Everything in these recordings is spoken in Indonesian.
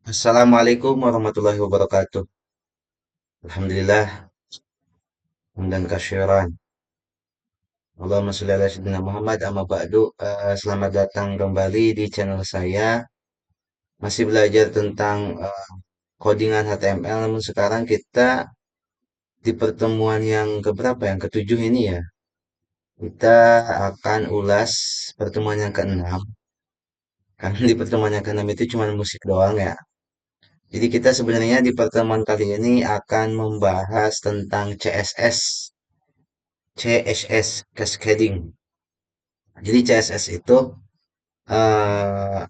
Assalamualaikum warahmatullahi wabarakatuh. Alhamdulillah, hamdan katsiran. Allahumma sholli ala sayyidina Muhammad amma ba'du. Selamat datang kembali di channel saya. Masih belajar tentang codingan HTML, namun sekarang kita di pertemuan yang keberapa? Yang ketujuh ini ya. Kita akan ulas pertemuan yang keenam. Karena di pertemuan yang keenam itu cuma musik doang ya. Jadi kita sebenarnya di pertemuan kali ini akan membahas tentang CSS. CSS cascading. Jadi CSS itu eh,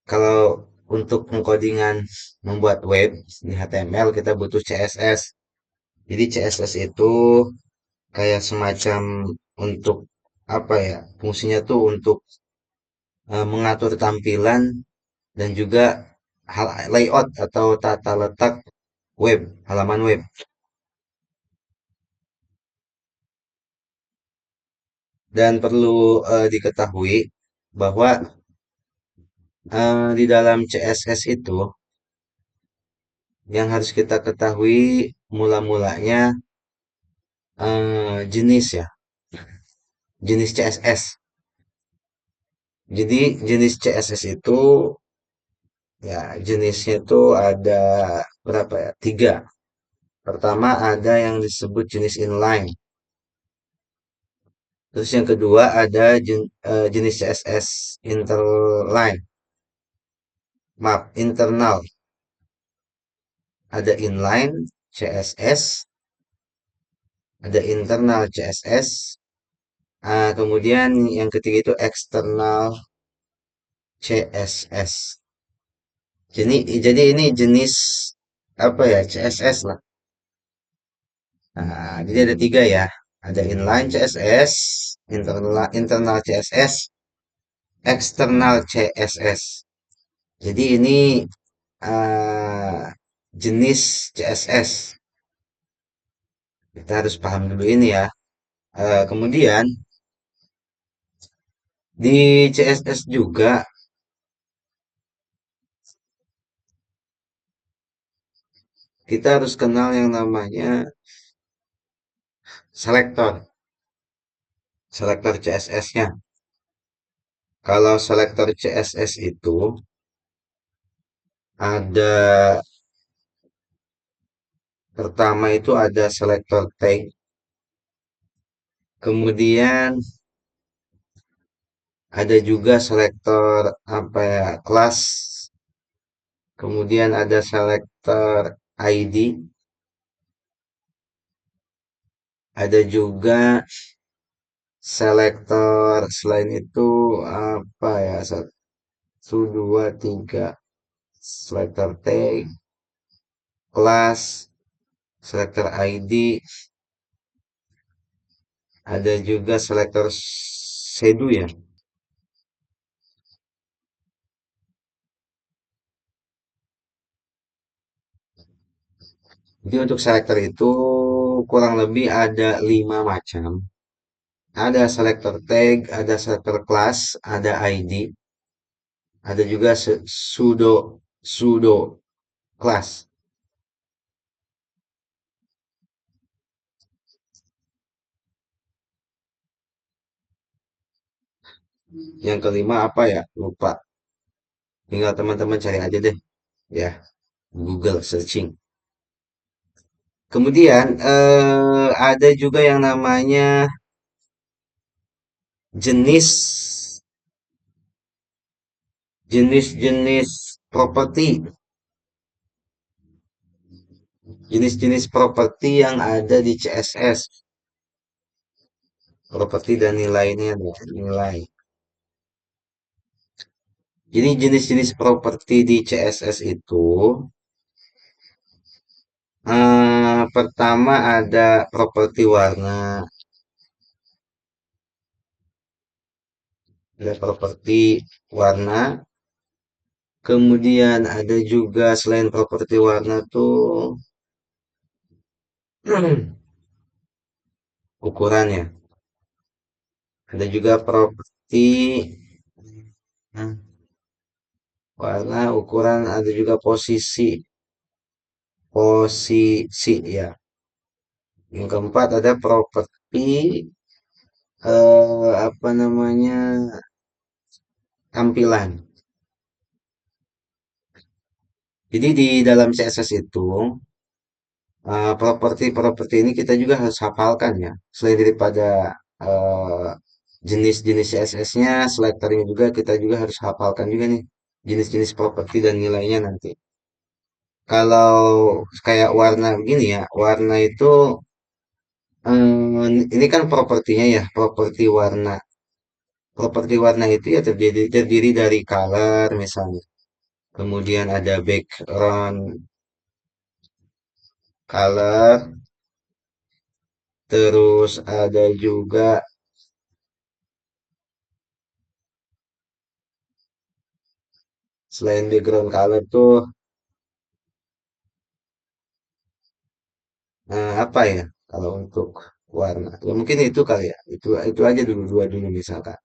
kalau untuk pengkodingan membuat web di HTML kita butuh CSS. Jadi CSS itu kayak semacam untuk apa ya? Fungsinya tuh untuk mengatur tampilan dan juga layout atau tata letak web, halaman web. Dan perlu diketahui bahwa di dalam CSS itu yang harus kita ketahui mula-mulanya jenis ya, jenis CSS. Jadi jenis CSS itu ya jenisnya itu ada berapa ya? Tiga. Pertama ada yang disebut jenis inline. Terus yang kedua ada jenis CSS interline. Maaf, internal. Ada inline CSS, ada internal CSS. Kemudian yang ketiga itu external CSS. Jadi ini jenis apa ya CSS lah. Nah, jadi ada tiga ya. Ada inline CSS, internal CSS, external CSS. Jadi ini eh, jenis CSS. Kita harus paham dulu ini ya. Kemudian di CSS juga kita harus kenal yang namanya selektor, selektor CSS-nya. Kalau selektor CSS itu ada pertama itu ada selektor tag, kemudian ada juga selektor apa ya kelas, kemudian ada selektor ID, ada juga selektor selain itu apa ya satu dua tiga selektor tag, kelas, selektor ID, ada juga selektor shadow ya. Jadi untuk selektor itu kurang lebih ada 5 macam. Ada selektor tag, ada selektor class, ada ID, ada juga pseudo pseudo class. Yang kelima apa ya? Lupa. Tinggal teman-teman cari aja deh ya, Google searching. Kemudian ada juga yang namanya jenis jenis-jenis properti, jenis-jenis properti yang ada di CSS, properti dan nilainya nih, nilai. Jadi jenis-jenis properti di CSS itu pertama ada properti warna, ada properti warna, kemudian ada juga selain properti warna tuh ukurannya. Ada juga properti Warna, ukuran, ada juga posisi, posisi ya. Yang keempat ada properti, apa namanya, tampilan. Jadi di dalam CSS itu, properti-properti ini kita juga harus hafalkan ya. Selain daripada eh, jenis-jenis CSS-nya, selektornya juga kita juga harus hafalkan juga nih jenis-jenis properti dan nilainya nanti. Kalau kayak warna begini ya, warna itu ini kan propertinya ya, properti warna. Properti warna itu ya terdiri dari color misalnya. Kemudian ada background color, terus ada juga selain background color tuh apa ya kalau untuk warna? Ya mungkin itu kali ya. Itu aja dulu dua dulu misalkan.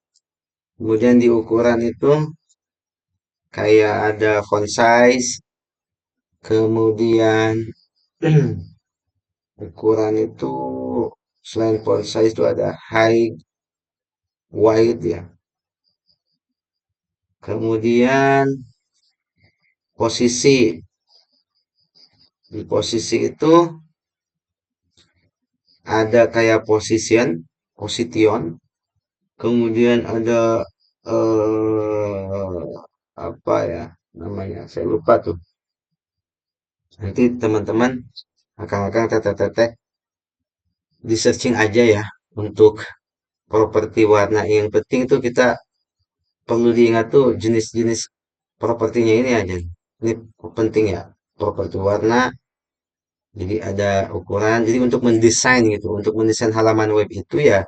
Kemudian di ukuran itu kayak ada font size, kemudian ukuran itu selain font size itu ada height, width ya. Kemudian posisi. Di posisi itu ada kayak position, kemudian ada apa ya namanya? Saya lupa tuh. Nanti teman-teman akan teteh-teteh di searching aja ya untuk properti warna. Yang penting tuh kita perlu diingat tuh jenis-jenis propertinya ini aja. Ini penting ya. Properti warna, jadi ada ukuran. Jadi untuk mendesain gitu, untuk mendesain halaman web itu ya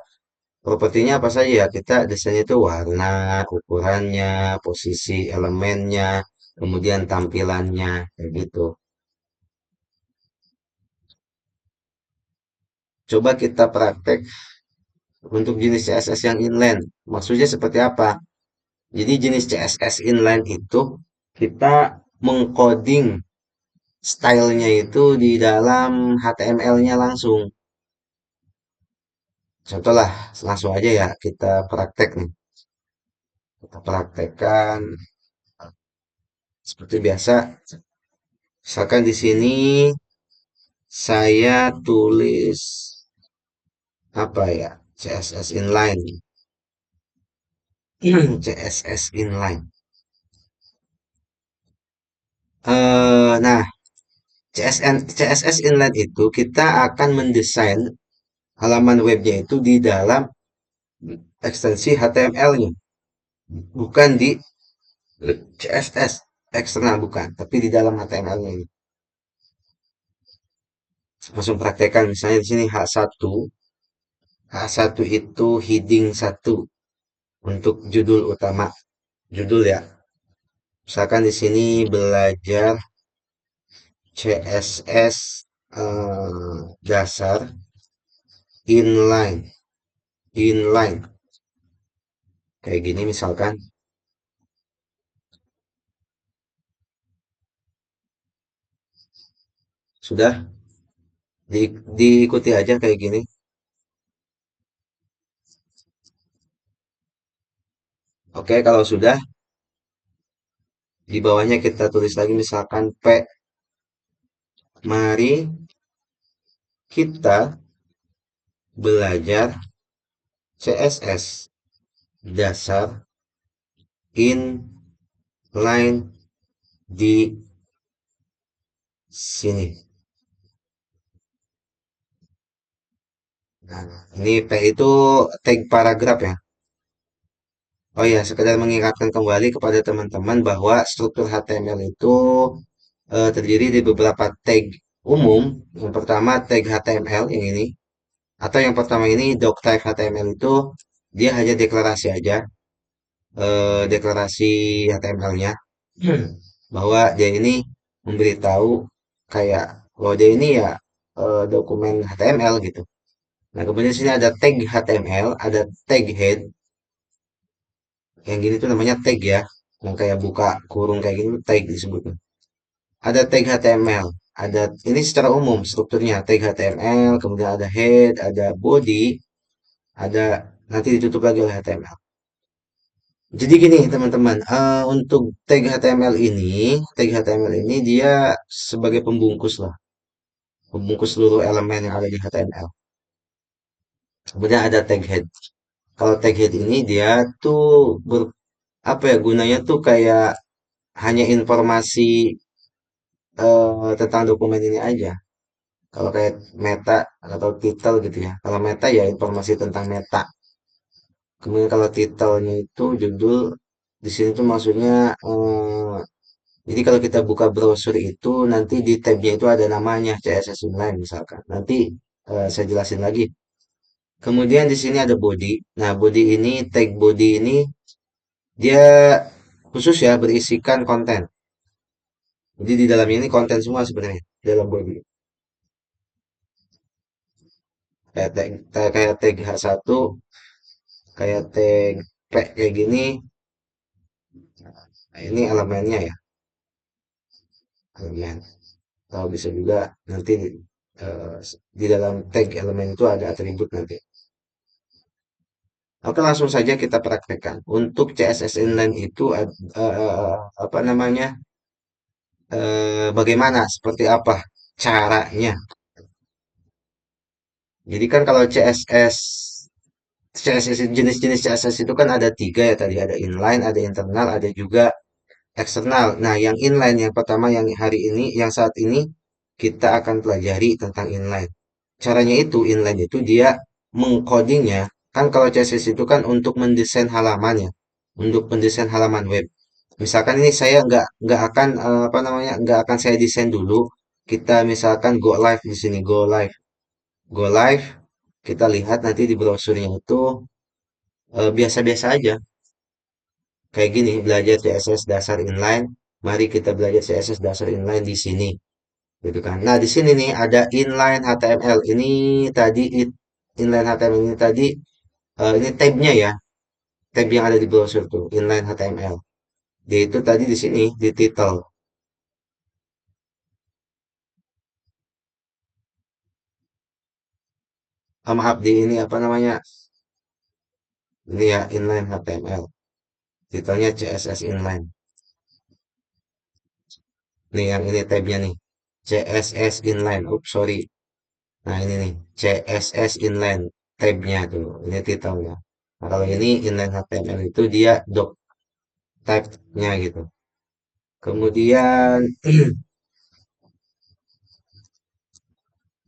propertinya apa saja ya? Kita desainnya itu warna, ukurannya, posisi elemennya, kemudian tampilannya, kayak gitu. Coba kita praktek untuk jenis CSS yang inline. Maksudnya seperti apa? Jadi jenis CSS inline itu kita mengcoding stylenya itu di dalam HTML-nya langsung. Contoh lah, langsung aja ya kita praktek nih. Kita praktekkan seperti biasa. Misalkan di sini saya tulis apa ya? CSS inline. CSS inline. Nah, CSS inline itu kita akan mendesain halaman webnya itu di dalam ekstensi HTML-nya, bukan di CSS eksternal bukan, tapi di dalam HTML-nya ini. Langsung praktekkan misalnya di sini H1. H1 itu heading 1 untuk judul utama, judul ya. Misalkan di sini belajar CSS dasar inline, inline kayak gini misalkan. Sudah diikuti aja kayak gini. Oke, kalau sudah di bawahnya kita tulis lagi misalkan P. Mari kita belajar CSS dasar inline di sini. Nah, ini P itu tag paragraf ya. Oh ya, sekedar mengingatkan kembali kepada teman-teman bahwa struktur HTML itu terdiri dari beberapa tag umum. Yang pertama tag HTML yang ini, atau yang pertama ini doctype HTML itu dia hanya deklarasi aja, deklarasi HTML-nya bahwa dia ini memberitahu kayak bahwa dia ini ya dokumen HTML gitu. Nah, kemudian di sini ada tag HTML, ada tag head. Yang gini tuh namanya tag ya. yang kayak buka kurung kayak gini tag disebutnya. Ada tag HTML. Ada ini secara umum strukturnya tag HTML, kemudian ada head, ada body, ada nanti ditutup lagi oleh HTML. Jadi gini teman-teman, untuk tag HTML ini dia sebagai pembungkus lah, pembungkus seluruh elemen yang ada di HTML. Kemudian ada tag head. Kalau tag head ini dia tuh apa ya gunanya tuh kayak hanya informasi tentang dokumen ini aja. Kalau kayak meta atau title gitu ya. Kalau meta ya informasi tentang meta. Kemudian kalau titelnya itu judul di sini tuh maksudnya jadi kalau kita buka browser itu nanti di tabnya itu ada namanya CSS Inline misalkan. Nanti saya jelasin lagi. Kemudian di sini ada body. Nah, body ini tag body ini dia khusus ya berisikan konten. Jadi di dalamnya ini konten semua sebenarnya di dalam body. Kayak tag H1, kayak tag P kayak gini. Nah, ini elemennya ya, elemen. Atau bisa juga nanti eh, di dalam tag elemen itu ada atribut nanti. Oke, langsung saja kita praktekkan. Untuk CSS inline itu apa namanya? Bagaimana? Seperti apa caranya? Jadi kan kalau CSS jenis-jenis CSS itu kan ada tiga ya tadi, ada inline, ada internal, ada juga eksternal. Nah, yang inline yang pertama yang hari ini, yang saat ini kita akan pelajari tentang inline. Caranya itu inline itu dia mengcodingnya kan kalau CSS itu kan untuk mendesain halaman ya, untuk mendesain halaman web. Misalkan ini saya nggak akan apa namanya nggak akan saya desain dulu. Kita misalkan go live di sini go live. Kita lihat nanti di browsernya itu biasa-biasa aja. Kayak gini belajar CSS dasar inline. Mari kita belajar CSS dasar inline di sini, gitu kan. Nah, di sini nih ada inline HTML. Ini tadi inline HTML ini tadi ini tabnya ya, tab yang ada di browser tuh, inline HTML. Dia itu tadi di sini di title. Maaf di ini apa namanya? Ini ya inline HTML. Titelnya CSS inline. Nih yang ini tabnya nih. CSS inline. Oops, sorry. Nah, ini nih CSS inline tabnya tuh. Ini titelnya. Nah, kalau ini inline HTML itu dia doc type-nya gitu. Kemudian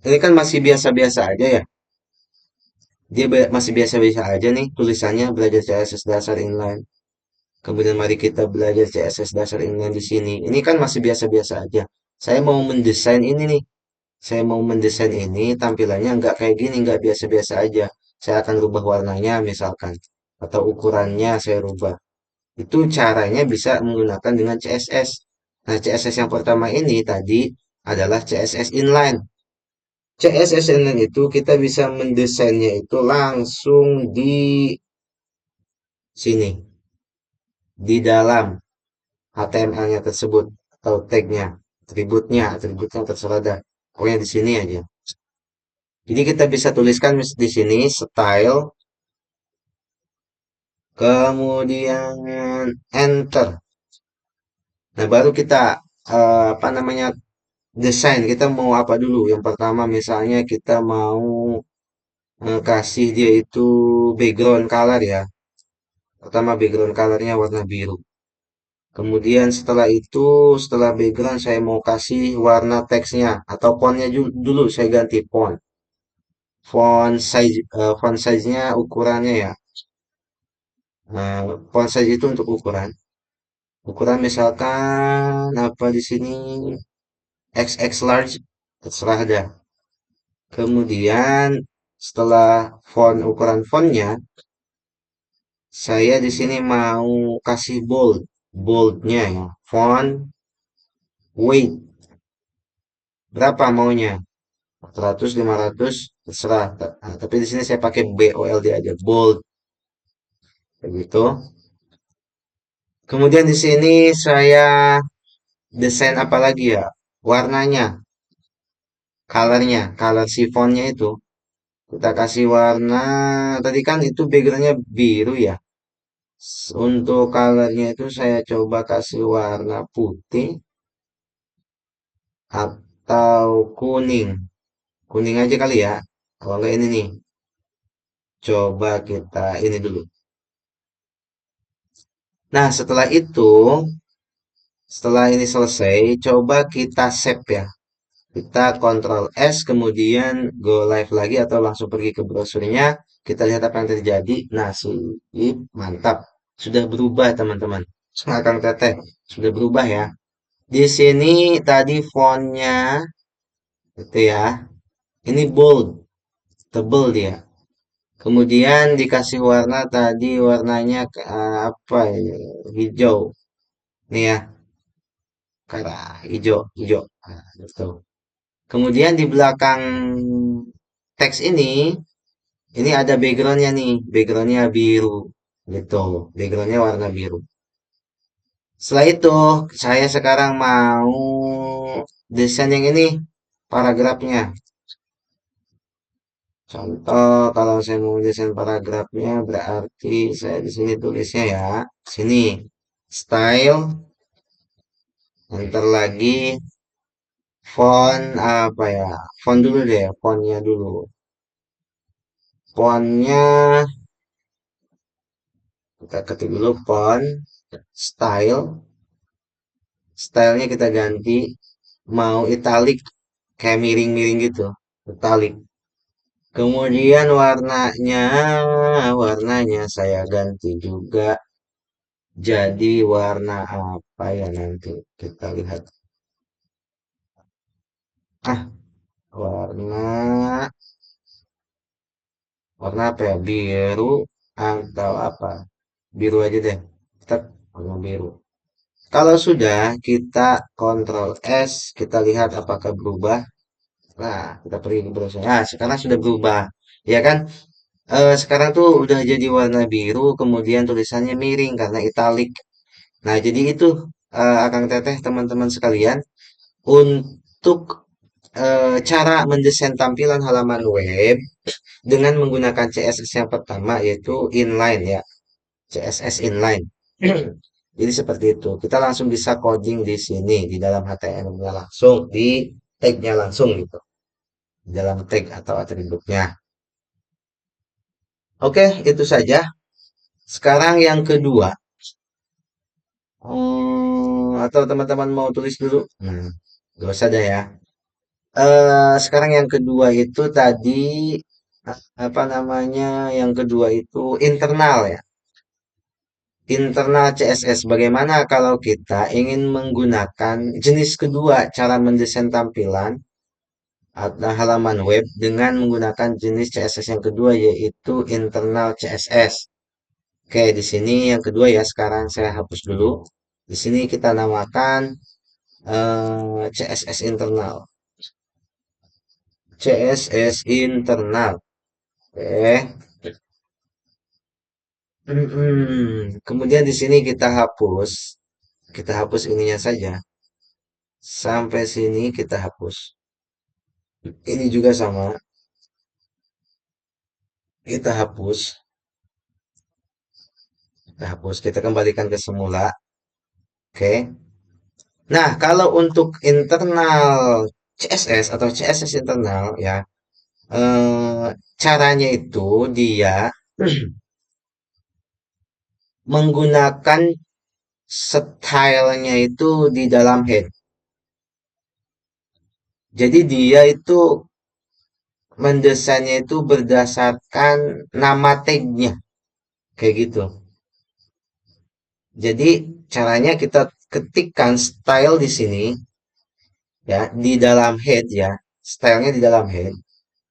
ini kan masih biasa-biasa aja ya. Dia masih biasa-biasa aja nih tulisannya belajar CSS dasar inline. Kemudian mari kita belajar CSS dasar inline di sini. Ini kan masih biasa-biasa aja. Saya mau mendesain ini nih. Saya mau mendesain ini tampilannya nggak kayak gini, nggak biasa-biasa aja. Saya akan rubah warnanya misalkan. Atau ukurannya saya rubah. Itu caranya bisa menggunakan dengan CSS. Nah, CSS yang pertama ini tadi adalah CSS inline. CSS inline itu kita bisa mendesainnya itu langsung di sini, di dalam HTML-nya tersebut atau tag-nya, atributnya terserah dah. Pokoknya di sini aja. Jadi kita bisa tuliskan di sini style, kemudian enter. Nah, baru kita apa namanya desain. Kita mau apa dulu? Yang pertama misalnya kita mau kasih dia itu background color ya. Pertama background colornya warna biru. Kemudian setelah itu, setelah background saya mau kasih warna teksnya atau fontnya dulu saya ganti font. Font size-nya ukurannya ya. Font size itu untuk ukuran. Ukuran misalkan apa di sini XX large terserah dah. Kemudian setelah ukuran fontnya, saya di sini mau kasih boldnya ya. Font weight berapa maunya? 100, 500 terserah. Nah, tapi di sini saya pakai BOLD aja, bold. Begitu. Kemudian di sini saya desain apa lagi ya? Warnanya, color sifonnya itu. Kita kasih warna, tadi kan itu backgroundnya biru ya. Untuk colornya itu saya coba kasih warna putih atau kuning. Kuning aja kali ya. Kalau enggak ini nih, coba kita ini dulu. Nah, setelah ini selesai, coba kita save ya. Kita Ctrl S, kemudian go live lagi atau langsung pergi ke browsernya. Kita lihat apa yang terjadi. Nah, sip, mantap. Sudah berubah, teman-teman. Kang Teteh, sudah berubah ya. Di sini tadi fontnya, itu ya. Ini bold, tebel dia. Kemudian dikasih warna tadi warnanya apa ini? Hijau. Nih ya, karena hijau, hijau. Nah, gitu. Kemudian di belakang teks ini ada backgroundnya nih, backgroundnya biru, gitu. Backgroundnya warna biru. Setelah itu, saya sekarang mau desain yang ini, paragrafnya. Contoh, kalau saya mau desain paragrafnya, berarti saya di sini tulisnya ya, sini, style, enter lagi, font apa ya, font dulu deh, fontnya dulu. Fontnya kita ketik dulu font, style, stylenya kita ganti, mau italic kayak miring-miring gitu, italic. Kemudian warnanya saya ganti juga jadi warna apa ya nanti kita lihat. Ah, warna warna apa ya? Biru atau apa? Biru aja deh. Kita warna biru. Kalau sudah, kita Ctrl S, kita lihat apakah berubah. Nah, kita pergi ke browser. Ah, sekarang sudah berubah. Ya kan? Sekarang tuh udah jadi warna biru, kemudian tulisannya miring karena italic. Nah, jadi itu Akang Teteh teman-teman sekalian untuk cara mendesain tampilan halaman web dengan menggunakan CSS yang pertama yaitu inline ya, CSS inline. Jadi seperti itu. Kita langsung bisa coding di sini di dalam HTML-nya langsung, di tag-nya langsung gitu. Di dalam tag atau atributnya. Oke, itu saja. Sekarang yang kedua, atau teman-teman mau tulis dulu? Gak usah deh ya. Sekarang yang kedua itu tadi apa namanya? Yang kedua itu internal ya. Internal CSS. Bagaimana kalau kita ingin menggunakan jenis kedua cara mendesain tampilan atau halaman web dengan menggunakan jenis CSS yang kedua yaitu internal CSS. Oke, di sini yang kedua ya. Sekarang saya hapus dulu. Di sini kita namakan CSS internal. CSS internal. Oke. Kemudian di sini kita hapus ininya saja. Sampai sini kita hapus. Ini juga sama, kita hapus, kita kembalikan ke semula. Oke. Nah, kalau untuk internal CSS atau CSS internal ya, eh, caranya itu dia menggunakan stylenya itu di dalam head. Jadi dia itu mendesainnya itu berdasarkan nama tagnya, kayak gitu. Jadi caranya kita ketikkan style di sini ya di dalam head ya, stylenya di dalam head,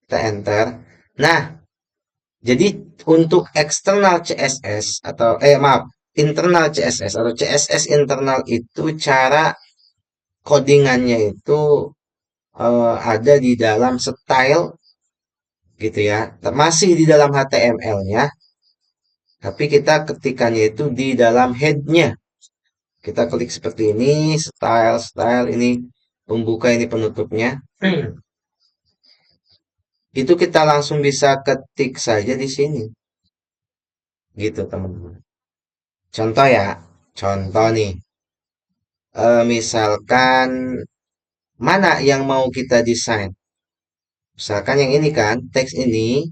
kita enter. Nah, jadi untuk eksternal CSS atau maaf, internal CSS atau CSS internal itu cara codingannya itu ada di dalam style gitu ya, masih di dalam HTML-nya, tapi kita ketikannya itu di dalam head-nya. Kita klik seperti ini, style ini pembuka, ini penutupnya. Itu kita langsung bisa ketik saja di sini. Gitu, teman-teman. Contoh ya, contoh nih. Misalkan mana yang mau kita desain? Misalkan yang ini kan, teks ini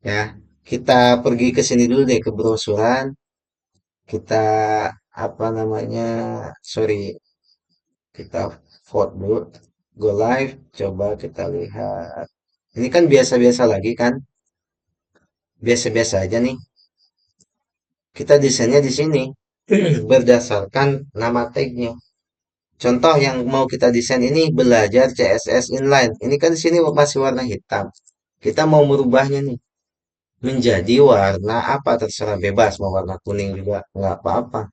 ya. Kita pergi ke sini dulu deh ke brosuran. Kita apa namanya? Sorry, kita vote dulu. Go live, coba kita lihat. Ini kan biasa-biasa lagi kan? Biasa-biasa aja nih. Kita desainnya di sini berdasarkan nama tagnya. Contoh yang mau kita desain ini belajar CSS inline. Ini kan di sini masih warna hitam. Kita mau merubahnya nih menjadi warna apa terserah bebas, mau warna kuning juga nggak apa-apa.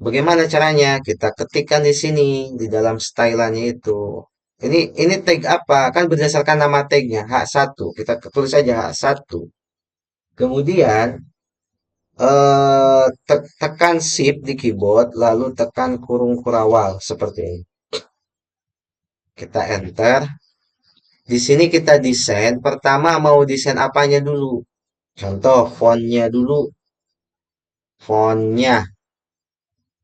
Bagaimana caranya? Kita ketikkan di sini di dalam stylannya itu. Ini tag apa? Kan berdasarkan nama tagnya H1. Kita tulis aja H1. Kemudian tekan shift di keyboard lalu tekan kurung kurawal seperti ini. Kita enter. Di sini kita desain. Pertama mau desain apanya dulu? Contoh fontnya dulu. Fontnya.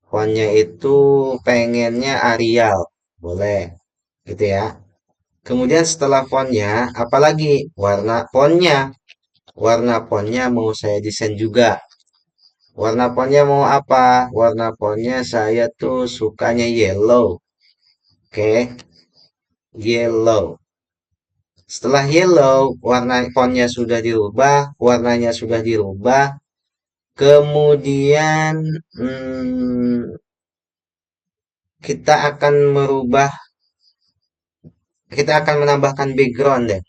Fontnya itu pengennya Arial. Boleh. Gitu ya. Kemudian setelah fontnya, apalagi warna fontnya. Warna fontnya mau saya desain juga. Warna fontnya mau apa? Warna fontnya saya tuh sukanya yellow. Oke, yellow. Setelah yellow, warna fontnya sudah dirubah, warnanya sudah dirubah. Kemudian kita akan merubah, kita akan menambahkan background deh.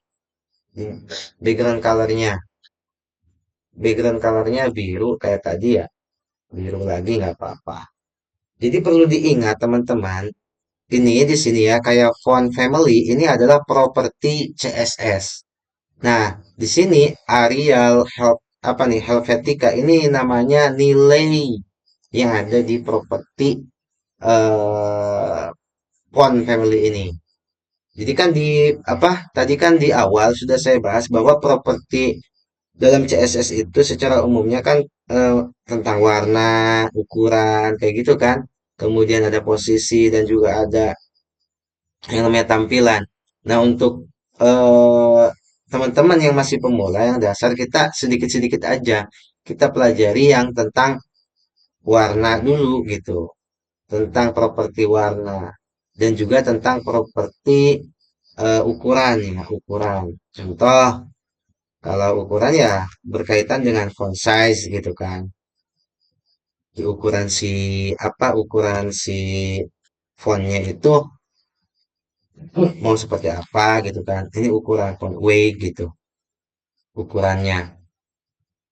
Background colornya, background colornya biru kayak tadi ya. Biru lagi nggak apa-apa. Jadi perlu diingat teman-teman, ini di sini ya kayak font family ini adalah properti CSS. Nah, di sini Arial help apa nih Helvetica ini namanya nilai yang ada di properti eh, font family ini. Jadi kan di apa tadi kan di awal sudah saya bahas bahwa properti dalam CSS itu secara umumnya kan eh, tentang warna, ukuran kayak gitu kan. Kemudian ada posisi dan juga ada yang namanya tampilan. Nah, untuk eh, teman-teman yang masih pemula, yang dasar kita sedikit-sedikit aja. Kita pelajari yang tentang warna dulu gitu, tentang properti warna dan juga tentang properti ukuran ya, ukuran. Contoh, kalau ukuran ya berkaitan dengan font size gitu kan. Di ukuran si apa ukuran si fontnya itu mau seperti apa gitu kan. Ini ukuran font weight gitu. Ukurannya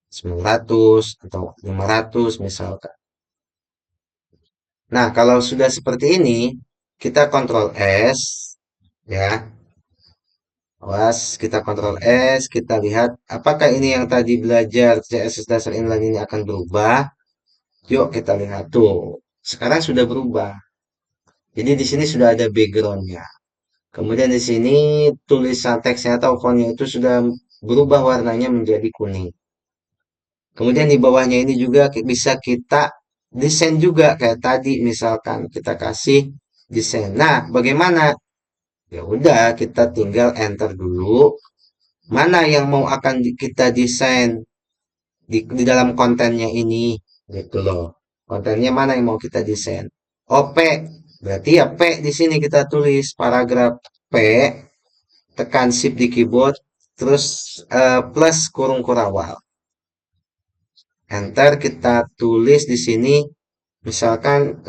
900 atau 500 misalkan. Nah, kalau sudah seperti ini, kita kontrol S ya. Awas, kita kontrol S, kita lihat apakah ini yang tadi belajar CSS dasar inline ini akan berubah. Yuk kita lihat tuh. Sekarang sudah berubah. Jadi di sini sudah ada backgroundnya. Kemudian di sini tulisan teksnya atau fontnya itu sudah berubah warnanya menjadi kuning. Kemudian di bawahnya ini juga bisa kita desain juga kayak tadi misalkan kita kasih desain. Nah, bagaimana? Ya udah kita tinggal enter dulu mana yang mau akan kita desain di dalam kontennya ini gitu loh. Kontennya mana yang mau kita desain? OP berarti ya P di sini kita tulis paragraf P, tekan shift di keyboard terus plus kurung kurawal. Enter kita tulis di sini misalkan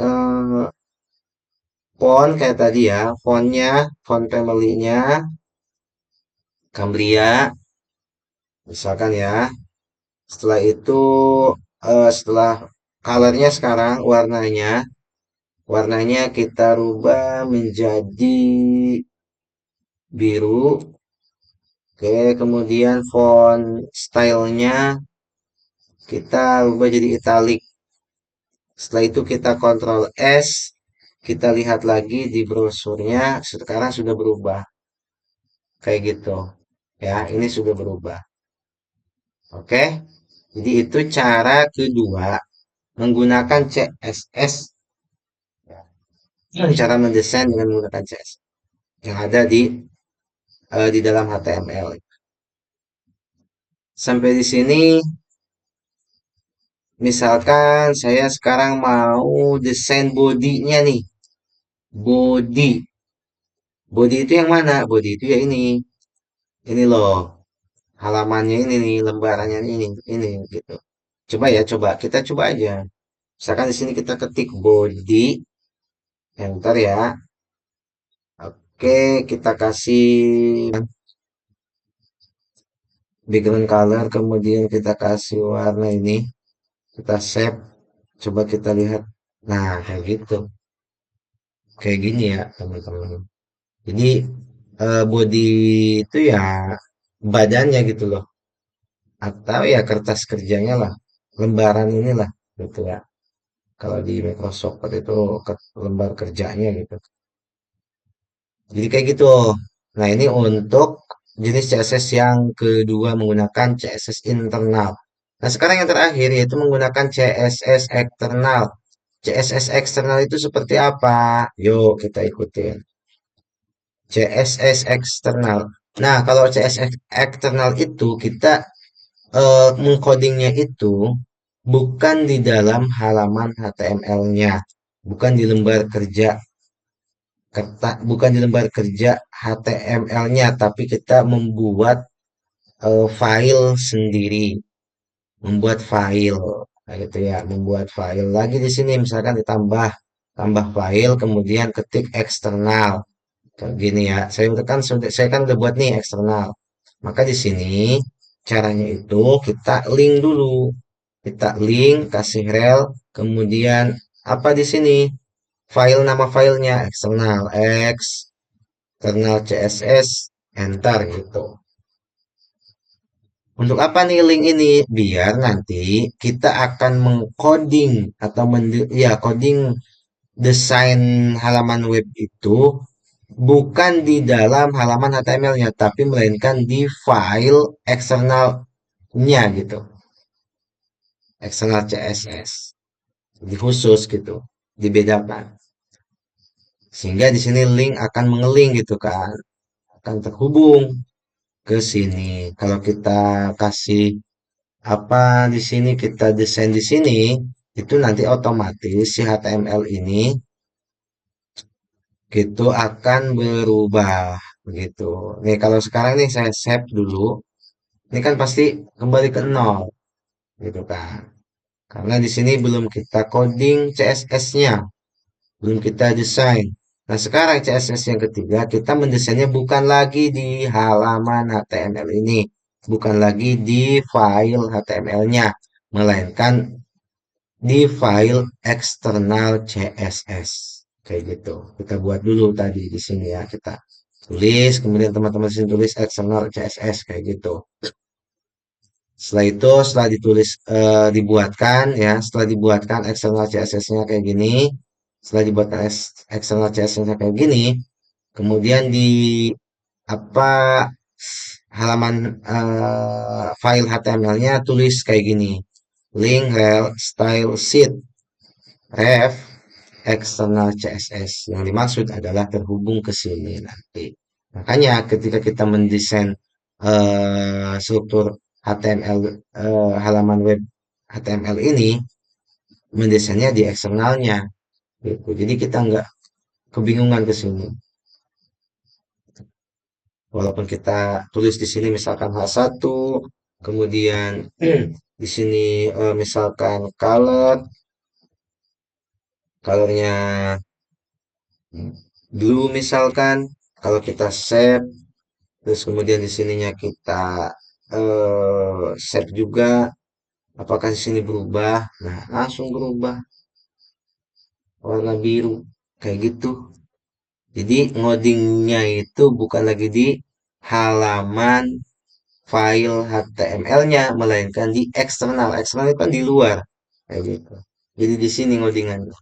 font kayak tadi ya, fontnya, font family-nya Cambria misalkan ya. Setelah itu setelah colornya sekarang warnanya kita rubah menjadi biru. Oke, kemudian font stylenya kita rubah jadi italic. Setelah itu kita Ctrl S, kita lihat lagi di brosurnya, sekarang sudah berubah. Kayak gitu. Ya, ini sudah berubah. Oke. Jadi itu cara kedua menggunakan CSS. Cara mendesain dengan menggunakan CSS yang ada di dalam HTML. Sampai di sini, misalkan saya sekarang mau desain bodinya nih. Body. Body itu yang mana? Body itu ya ini. Ini loh. Halamannya ini nih, lembarannya ini gitu. Coba ya, coba. Kita coba aja. Misalkan di sini kita ketik body, enter ya. Oke, kita kasih background color, kemudian kita kasih warna ini. Kita save. Coba kita lihat. Nah, kayak gitu. Kayak gini ya, teman-teman. Jadi, body itu ya badannya gitu loh. Atau ya kertas kerjanya lah. Lembaran inilah gitu ya. Kalau di Microsoft Word itu lembar kerjanya gitu. Jadi kayak gitu. Nah, ini untuk jenis CSS yang kedua menggunakan CSS internal. Nah, sekarang yang terakhir yaitu menggunakan CSS eksternal. CSS eksternal itu seperti apa? Yuk kita ikutin. CSS eksternal. Nah, kalau CSS eksternal itu kita mengcodingnya itu bukan di dalam halaman HTML-nya, bukan di lembar kerja bukan di lembar kerja HTML-nya, tapi kita membuat file sendiri, membuat file, nah, gitu ya, membuat file lagi di sini, misalkan tambah file, kemudian ketik eksternal, kayak gini ya. Saya kan udah buat nih eksternal. Maka di sini caranya itu kita link dulu, kita link, kasih rel, kemudian apa di sini? Nama filenya eksternal eksternal CSS, enter gitu. Untuk apa nih link ini? Biar nanti kita akan mengcoding atau ya coding desain halaman web itu bukan di dalam halaman HTML-nya, tapi melainkan di file eksternalnya gitu, eksternal CSS. Di khusus gitu, dibedakan. Sehingga di sini link akan mengeling gitu kan, akan terhubung ke sini. Kalau kita kasih apa di sini, kita desain di sini, itu nanti otomatis si HTML ini gitu akan berubah begitu. Nih kalau sekarang nih saya save dulu, ini kan pasti kembali ke nol gitu kan. Karena di sini belum kita coding CSS-nya, belum kita desain. Nah, sekarang CSS yang ketiga, kita mendesainnya bukan lagi di halaman HTML ini, bukan lagi di file HTML-nya, melainkan di file eksternal CSS. Kayak gitu. Kita buat dulu tadi di sini ya, kita tulis, kemudian teman-teman sini tulis eksternal CSS kayak gitu. Setelah itu, setelah ditulis, dibuatkan ya, setelah dibuatkan eksternal CSS-nya kayak gini, setelah dibuatkan eksternal CSS-nya kayak gini, kemudian di apa halaman file HTML-nya tulis kayak gini, link rel style sheet ref eksternal CSS. Yang dimaksud adalah terhubung ke sini nanti. Makanya ketika kita mendesain struktur HTML, halaman web HTML ini, mendesainnya di eksternalnya gitu. Jadi kita nggak kebingungan ke sini. Walaupun kita tulis di sini misalkan H1, kemudian di sini misalkan colornya blue misalkan, kalau kita save, terus kemudian di sininya kita save juga, apakah di sini berubah? Nah, langsung berubah warna biru kayak gitu. Jadi ngodingnya itu bukan lagi di halaman file HTML-nya, melainkan di eksternal. Eksternal itu kan di luar kayak gitu. Jadi di sini ngodingannya.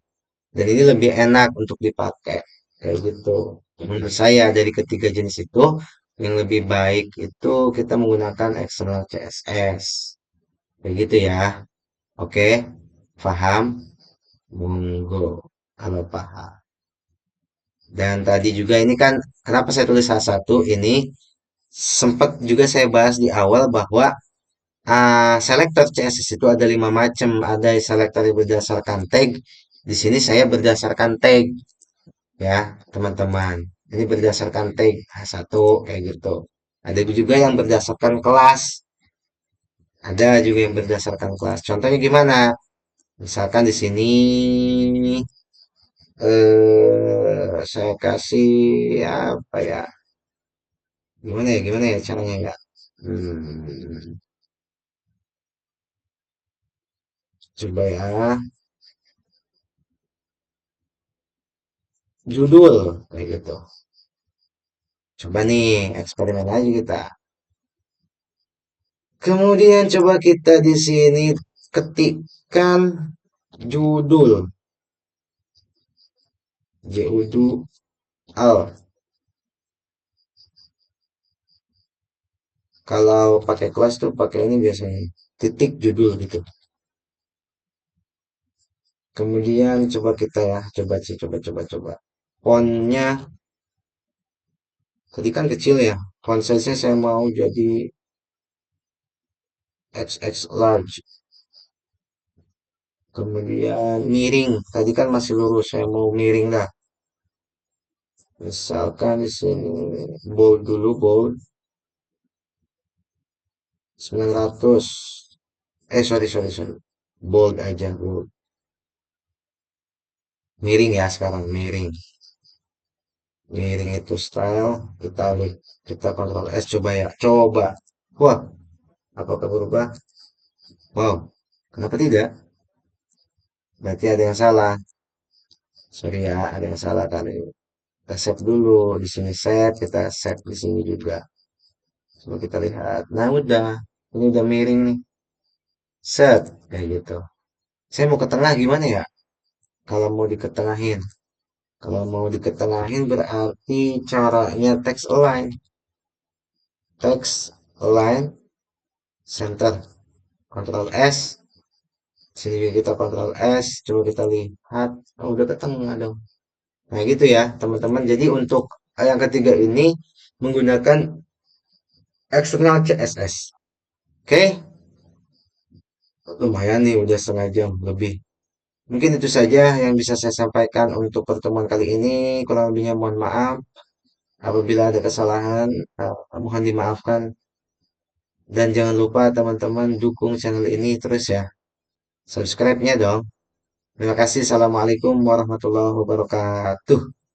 Dan ini lebih enak untuk dipakai. Kayak gitu. Menurut saya dari ketiga jenis itu, yang lebih baik itu kita menggunakan eksternal CSS. Kayak gitu ya. Oke, paham? Monggo. Kalau paham. Dan tadi juga ini kan, kenapa saya tulis salah satu ini, sempat juga saya bahas di awal bahwa selektor CSS itu ada 5 macam. Ada selektor yang berdasarkan tag. Di sini saya berdasarkan tag, ya, teman-teman. Ini berdasarkan tag H1 kayak gitu. Ada juga yang berdasarkan kelas. Ada juga yang berdasarkan kelas. Contohnya gimana? Misalkan di sini saya kasih apa ya? Gimana ya? Gimana ya caranya ya? Hmm, coba ya. Judul kayak gitu. Coba nih eksperimen aja kita. Kemudian coba kita di sini ketikkan judul judul al. Kalau pakai kelas tuh pakai ini biasanya titik judul gitu. Kemudian coba kita ya, coba sih, coba. Fontnya tadi kan kecil ya. Font size-nya saya mau jadi XX large. Kemudian miring. Tadi kan masih lurus, saya mau miring dah. Misalkan di sini bold dulu, bold 900. Sorry. Bold aja, bold. Miring ya sekarang, miring. Miring itu style, kita kontrol S coba ya, coba. Wah, apakah berubah? Wow, kenapa tidak? Berarti ada yang salah. Sorry ya, ada yang salah kali. Kita save dulu, di sini save, kita save di sini juga. Coba kita lihat. Nah, udah. Ini udah miring nih. Set, kayak gitu. Saya mau ke tengah gimana ya? Kalau mau diketengahin. Kalau mau diketengahin berarti caranya text align. Text align center. Control S. Sini juga kita Control S. Coba kita lihat. Oh, udah ketemu dong. Nah, gitu ya, teman-teman. Jadi untuk yang ketiga ini menggunakan eksternal CSS. Oke, lumayan nih udah setengah jam lebih. Mungkin itu saja yang bisa saya sampaikan untuk pertemuan kali ini. Kurang lebihnya mohon maaf. Apabila ada kesalahan, mohon dimaafkan. Dan jangan lupa teman-teman dukung channel ini terus ya. Subscribe-nya dong. Terima kasih. Assalamualaikum warahmatullahi wabarakatuh.